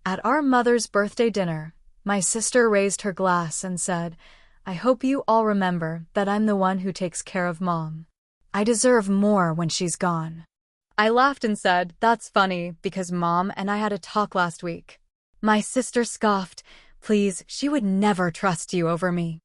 At our mother's birthday dinner, my sister raised her glass and said, "I hope you all remember that I'm the one who takes care of Mom. I deserve more when she's gone." I laughed and said, "That's funny, because Mom and I had a talk last week." My sister scoffed, "Please, she would never trust you over me."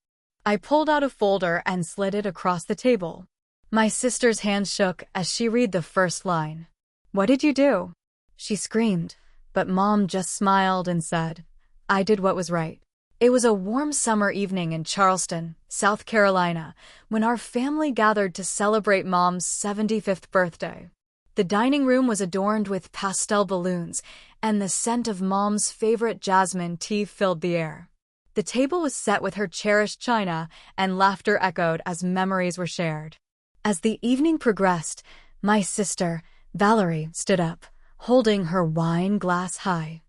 I pulled out a folder and slid it across the table. My sister's hand shook as she read the first line. "What did you do?" She screamed, but Mom just smiled and said, "I did what was right." It was a warm summer evening in Charleston, South Carolina, when our family gathered to celebrate Mom's 75th birthday. The dining room was adorned with pastel balloons, and the scent of Mom's favorite jasmine tea filled the air. The table was set with her cherished china, and laughter echoed as memories were shared. As the evening progressed, my sister, Valerie, stood up, holding her wine glass high.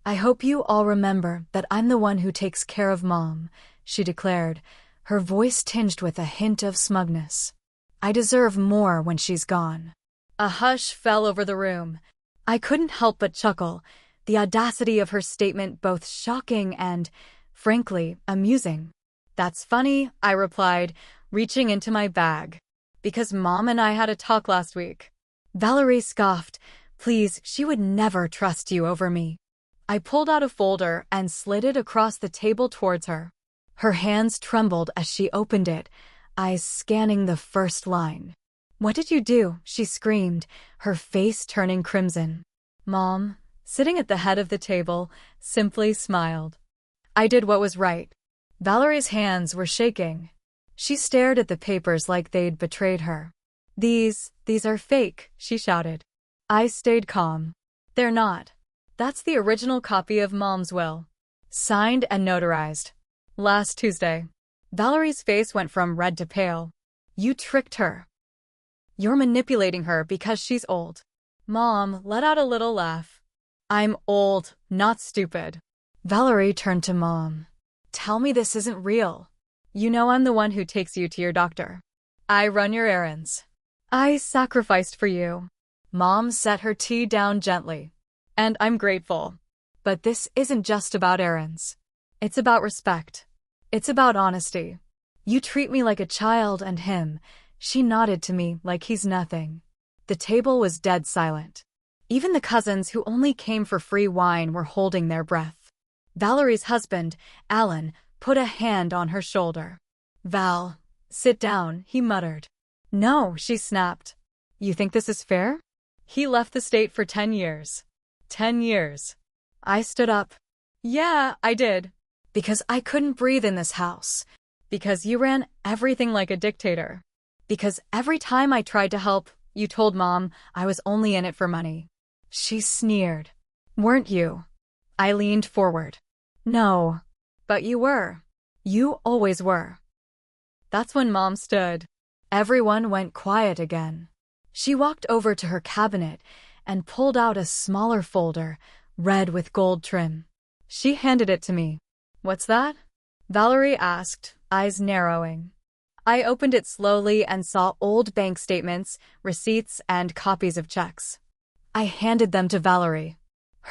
"I hope you all remember that I'm the one who takes care of Mom," she declared, her voice tinged with a hint of smugness. "I deserve more when she's gone." A hush fell over the room. I couldn't help but chuckle, the audacity of her statement both shocking and, frankly, amusing. "That's funny," I replied, reaching into my bag. "Because Mom and I had a talk last week." Valerie scoffed, "Please, she would never trust you over me." I pulled out a folder and slid it across the table towards her. Her hands trembled as she opened it, eyes scanning the first line. "What did you do?" she screamed, her face turning crimson. Mom, sitting at the head of the table, simply smiled. "I did what was right." Valerie's hands were shaking. She stared at the papers like they'd betrayed her. These are fake," she shouted. I stayed calm. "They're not. That's the original copy of Mom's will. Signed and notarized. Last Tuesday." Valerie's face went from red to pale. "You tricked her. You're manipulating her because she's old." Mom let out a little laugh. "I'm old, not stupid." Valerie turned to Mom. "Tell me this isn't real. You know I'm the one who takes you to your doctor. I run your errands. I sacrificed for you." Mom set her tea down gently. "And I'm grateful. But this isn't just about errands. It's about respect. It's about honesty. You treat me like a child and him," she nodded to me like he's nothing. The table was dead silent. Even the cousins who only came for free wine were holding their breath. Valerie's husband, Alan, put a hand on her shoulder. "Val, sit down," he muttered. "No," she snapped. "You think this is fair? He left the state for 10 years. 10 years. I stood up. "Yeah, I did. Because I couldn't breathe in this house. Because you ran everything like a dictator. Because every time I tried to help, you told Mom I was only in it for money." She sneered. "Weren't you?" I leaned forward. "No. But you were. You always were." That's when Mom stood. Everyone went quiet again. She walked over to her cabinet and pulled out a smaller folder, red with gold trim. She handed it to me. "What's that?" Valerie asked, eyes narrowing. I opened it slowly and saw old bank statements, receipts, and copies of checks. I handed them to Valerie.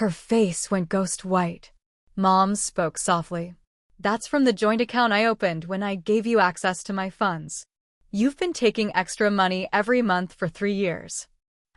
Her face went ghost white. Mom spoke softly. "That's from the joint account I opened when I gave you access to my funds. You've been taking extra money every month for 3 years.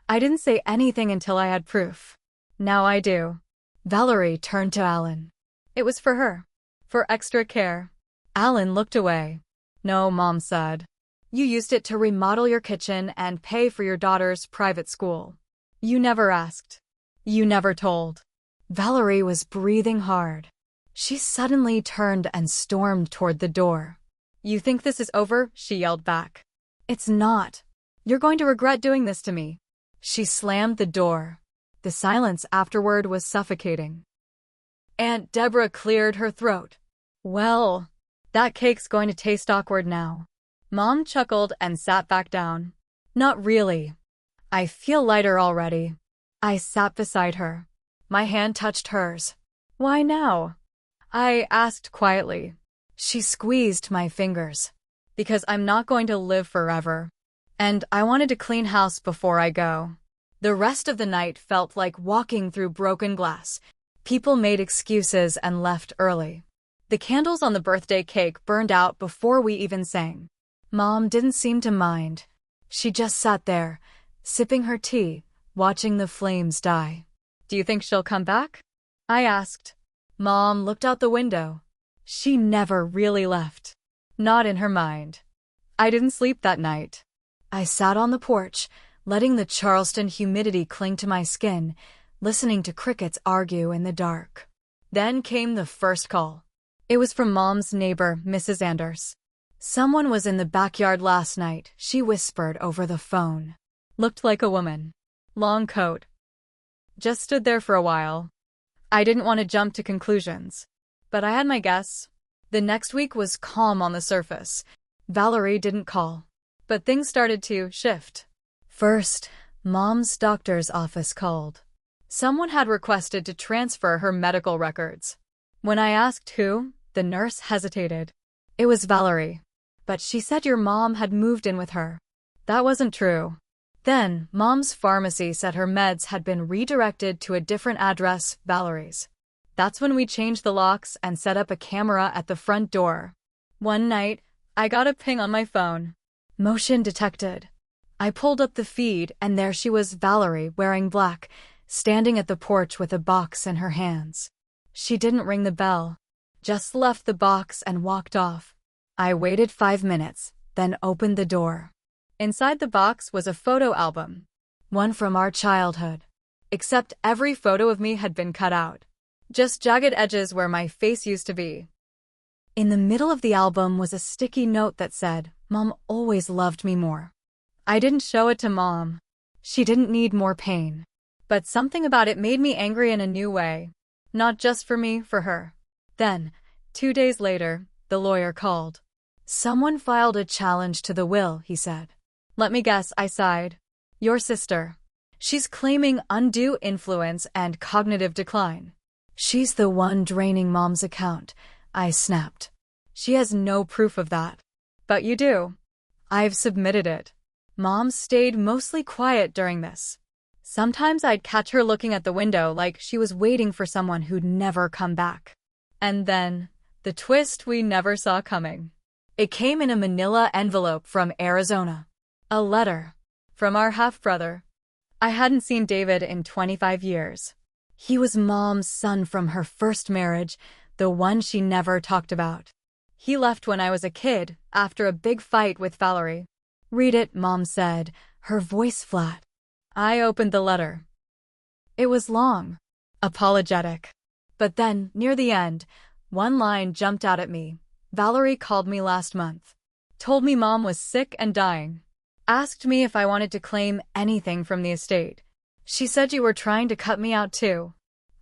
I didn't say anything until I had proof. Now I do." Valerie turned to Alan. "It was for her. For extra care." Alan looked away. "No," Mom said. "You used it to remodel your kitchen and pay for your daughter's private school. You never asked. You never told." Valerie was breathing hard. She suddenly turned and stormed toward the door. "You think this is over?" she yelled back. "It's not. You're going to regret doing this to me." She slammed the door. The silence afterward was suffocating. Aunt Deborah cleared her throat. "Well, that cake's going to taste awkward now." Mom chuckled and sat back down. "Not really. I feel lighter already." I sat beside her. My hand touched hers. "Why now?" I asked quietly. She squeezed my fingers. "Because I'm not going to live forever. And I wanted to clean house before I go." The rest of the night felt like walking through broken glass. People made excuses and left early. The candles on the birthday cake burned out before we even sang. Mom didn't seem to mind. She just sat there, sipping her tea, watching the flames die. "Do you think she'll come back?" I asked. Mom looked out the window. She never really left. Not in her mind. I didn't sleep that night. I sat on the porch, letting the Charleston humidity cling to my skin, listening to crickets argue in the dark. Then came the first call. It was from Mom's neighbor, Mrs. Anders. "Someone was in the backyard last night," she whispered over the phone. Looked like a woman. Long coat. Just stood there for a while. I didn't want to jump to conclusions, but I had my guess. The next week was calm on the surface. Valerie didn't call, but things started to shift. First, Mom's doctor's office called. Someone had requested to transfer her medical records. When I asked who, the nurse hesitated. It was Valerie, but she said your mom had moved in with her. That wasn't true. Then, Mom's pharmacy said her meds had been redirected to a different address, Valerie's. That's when we changed the locks and set up a camera at the front door. One night, I got a ping on my phone. Motion detected. I pulled up the feed and there she was, Valerie, wearing black, standing at the porch with a box in her hands. She didn't ring the bell, just left the box and walked off. I waited 5 minutes, then opened the door. Inside the box was a photo album, one from our childhood. Except every photo of me had been cut out. Just jagged edges where my face used to be. In the middle of the album was a sticky note that said, "Mom always loved me more." I didn't show it to Mom. She didn't need more pain. But something about it made me angry in a new way. Not just for me, for her. Then, 2 days later, the lawyer called. "Someone filed a challenge to the will," he said. "Let me guess," I sighed. "Your sister. She's claiming undue influence and cognitive decline." "She's the one draining Mom's account," I snapped. "She has no proof of that." "But you do." "I've submitted it." Mom stayed mostly quiet during this. Sometimes I'd catch her looking at the window like she was waiting for someone who'd never come back. And then, the twist we never saw coming. It came in a manila envelope from Arizona. A letter. From our half-brother. I hadn't seen David in 25 years. He was Mom's son from her first marriage, the one she never talked about. He left when I was a kid, after a big fight with Valerie. "Read it," Mom said, her voice flat. I opened the letter. It was long. Apologetic. But then, near the end, one line jumped out at me. "Valerie called me last month. Told me Mom was sick and dying. Asked me if I wanted to claim anything from the estate. She said you were trying to cut me out too."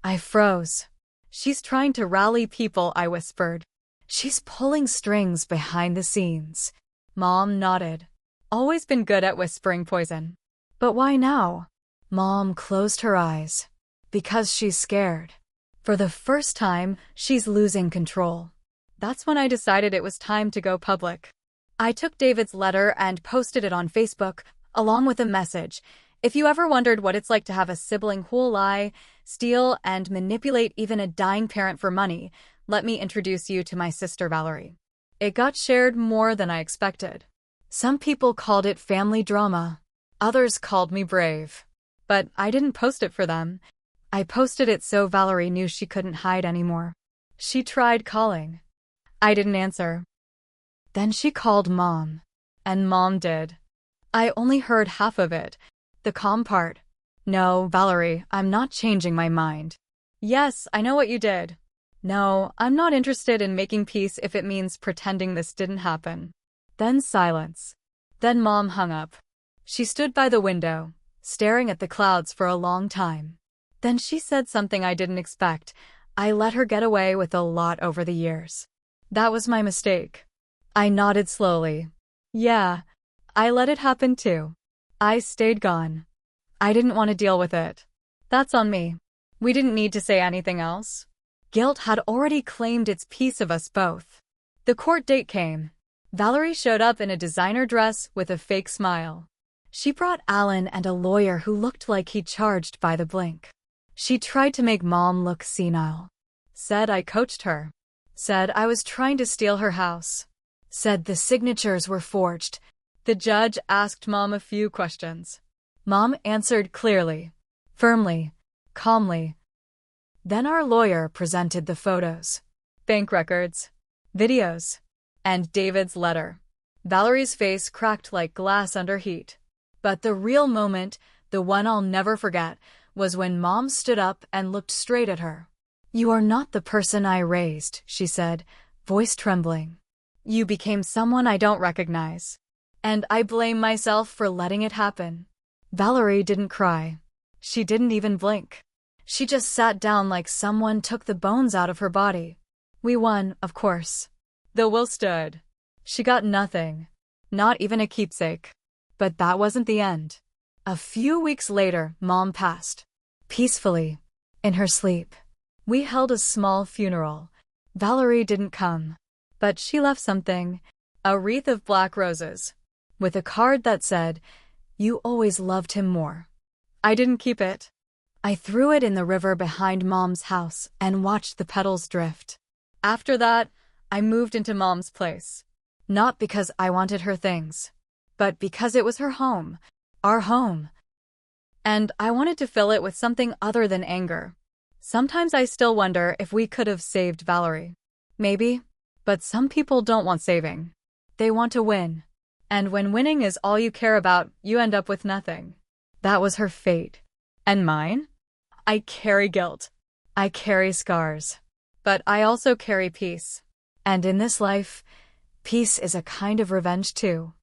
I froze. "She's trying to rally people," I whispered. "She's pulling strings behind the scenes." Mom nodded. Always been good at whispering poison. "But why now?" Mom closed her eyes. "Because she's scared. For the first time, she's losing control." That's when I decided it was time to go public. I took David's letter and posted it on Facebook, along with a message. "If you ever wondered what it's like to have a sibling who'll lie, steal, and manipulate even a dying parent for money, let me introduce you to my sister Valerie." It got shared more than I expected. Some people called it family drama. Others called me brave. But I didn't post it for them. I posted it so Valerie knew she couldn't hide anymore. She tried calling. I didn't answer. Then she called Mom. And Mom did. I only heard half of it. The calm part. "No, Valerie, I'm not changing my mind." "Yes, I know what you did." "No, I'm not interested in making peace if it means pretending this didn't happen." Then silence. Then Mom hung up. She stood by the window, staring at the clouds for a long time. Then she said something I didn't expect. I let her get away with a lot over the years. That was my mistake. I nodded slowly. Yeah, I let it happen too. I stayed gone. I didn't want to deal with it. That's on me. We didn't need to say anything else. Guilt had already claimed its piece of us both. The court date came. Valerie showed up in a designer dress with a fake smile. She brought Alan and a lawyer who looked like he charged by the blink. She tried to make Mom look senile. Said I coached her. Said I was trying to steal her house. Said the signatures were forged. The judge asked Mom a few questions. Mom answered clearly, firmly, calmly. Then our lawyer presented the photos, bank records, videos, and David's letter. Valerie's face cracked like glass under heat. But the real moment, the one I'll never forget, was when Mom stood up and looked straight at her. "You are not the person I raised," she said, voice trembling. "You became someone I don't recognize. And I blame myself for letting it happen." Valerie didn't cry. She didn't even blink. She just sat down like someone took the bones out of her body. We won, of course. The will stood. She got nothing. Not even a keepsake. But that wasn't the end. A few weeks later, Mom passed. Peacefully. In her sleep. We held a small funeral. Valerie didn't come. But she left something. A wreath of black roses. With a card that said, "You always loved him more." I didn't keep it. I threw it in the river behind Mom's house and watched the petals drift. After that, I moved into Mom's place. Not because I wanted her things, but because it was her home, our home. And I wanted to fill it with something other than anger. Sometimes I still wonder if we could have saved Valerie. Maybe, but some people don't want saving. They want to win. And when winning is all you care about, you end up with nothing. That was her fate. And mine? I carry guilt. I carry scars. But I also carry peace. And in this life, peace is a kind of revenge too.